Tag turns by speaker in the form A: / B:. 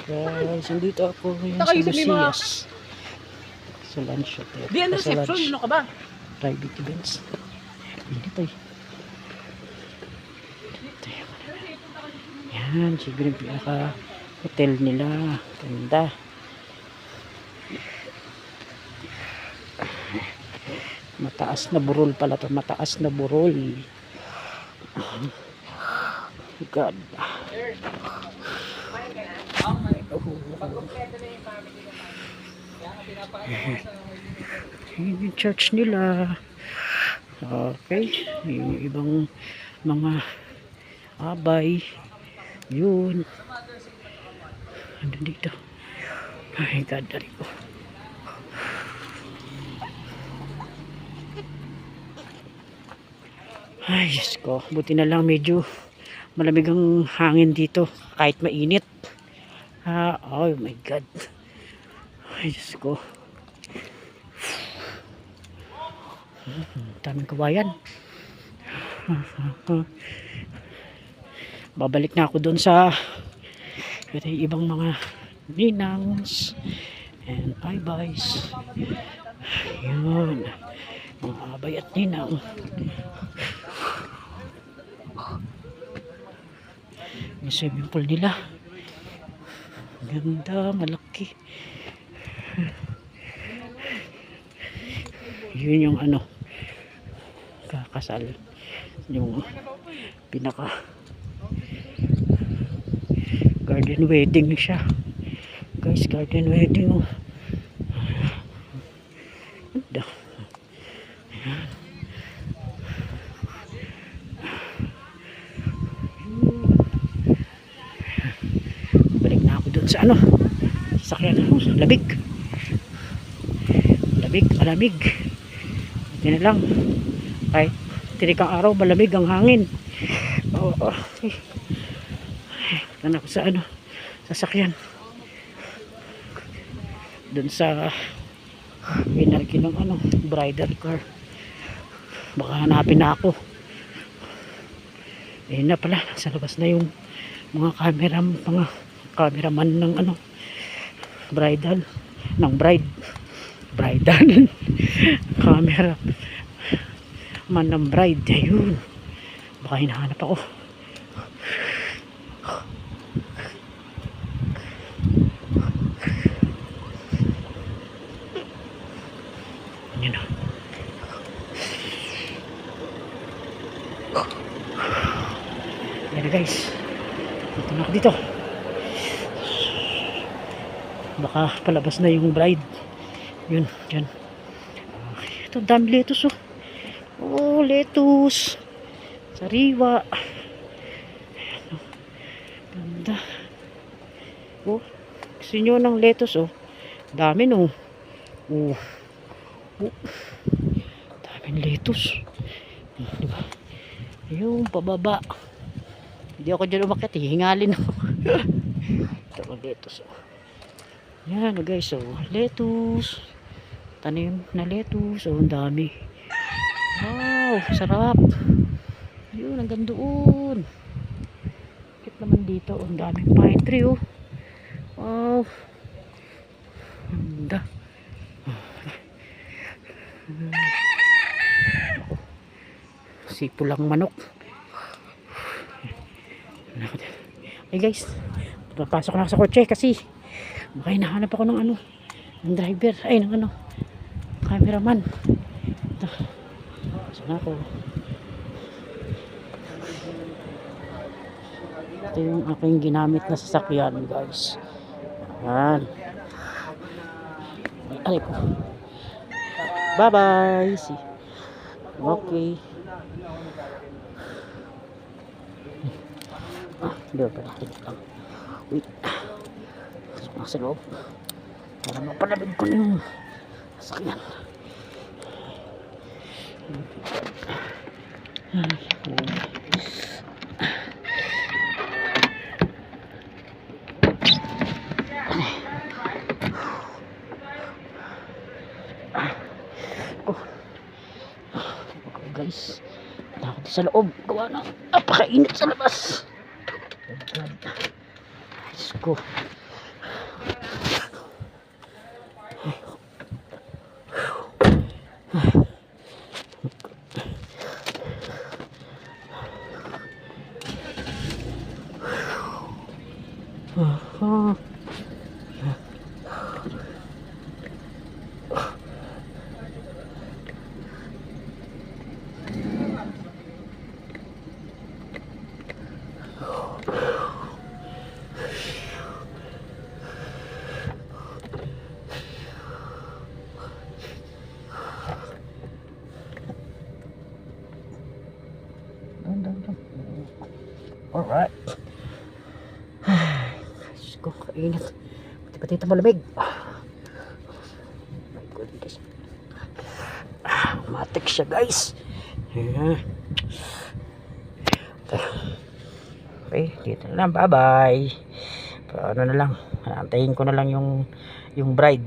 A: Guys, nandito ako ngayon
B: Taka,
A: sa
B: isip mo,
A: Lucias. Sa lunch hotel.
B: Di ang reception, ano ka ba?
A: Private events. Hindi tayo. Yan, siguro yung pinaka hotel nila. Ganda. Mataas na burol pala to. Mataas na burol. God. Yung church nila. Okay. Yung ibang mga abay. Yun. Ano dito? Ay, God. Dari ko. Ay, Diyos ko. Buti na lang medyo malamig ang hangin dito. Kahit mainit. Oh my God. Ay, Diyos ko. Daming kawayan. Babalik na ako doon sa ibang mga ninangs and bye-byes. Yun. Mga abay at ninang. Yung swimming pool nila. Ganda, malaki. Yun yung ano, kakasal. Yung pinaka garden wedding siya. Guys, garden wedding. Oh. Ganda. Balik na ako dun sa ano, sakyan. Labig. Malamig. Hindi na lang. Kahit tinikang araw, malamig ang hangin. Tanah ko sa ano, sasakyan. Doon sa pinarki ng ano, bridal car. Baka hanapin na ako. Ayun na pala, sa labas na yung mga cameraman ng ano, bridal, ng bridal camera man ng bride. Ayun, baka hinahanap ako. Yun na. Yan na guys, dito na ako dito. Baka palabas na yung bride. Yun, dyan. Ito, dami lettuce, oh. Oh, lettuce. Sariwa. Ayan, ganda. Oh, gusto nyo ng lettuce, oh. Dami, no. Oh. Oh. Daming lettuce. Diba? Yung pababa. Hindi ako dyan umakit, hingalin ako. Ito, lettuce, oh. Yan, guys, oh. Lettuce. Tanim na lettuce. Oh, ang dami. Wow, sarap. Yun, hanggang doon. Bakit naman dito? Ang daming pine tree, oh. Wow. Ganda. Sipo lang manok. Hey guys, papasok na ako sa kotse kasi baka hinahanap ako ng ano, ng driver, ay ng ano, cameraman. Ito, saan ako? Ito yung aking ginamit na sasakyan, guys. Ayan. Aray po. Bye bye. Okay. Hindi ba pala lang. Wait. Sa loob. Para mapalamig ko na yung sasakyan. Guys, takot sa loob. Gawa na. Napakainit sa labas. Oh God. Diyos ko. Ah. Alright. Diyos ko, kainit. Pati ito malamig. My goodness. Matik siya guys. Okay, dito na lang. Bye bye. Paano na lang. Antayin ko na lang yung bride.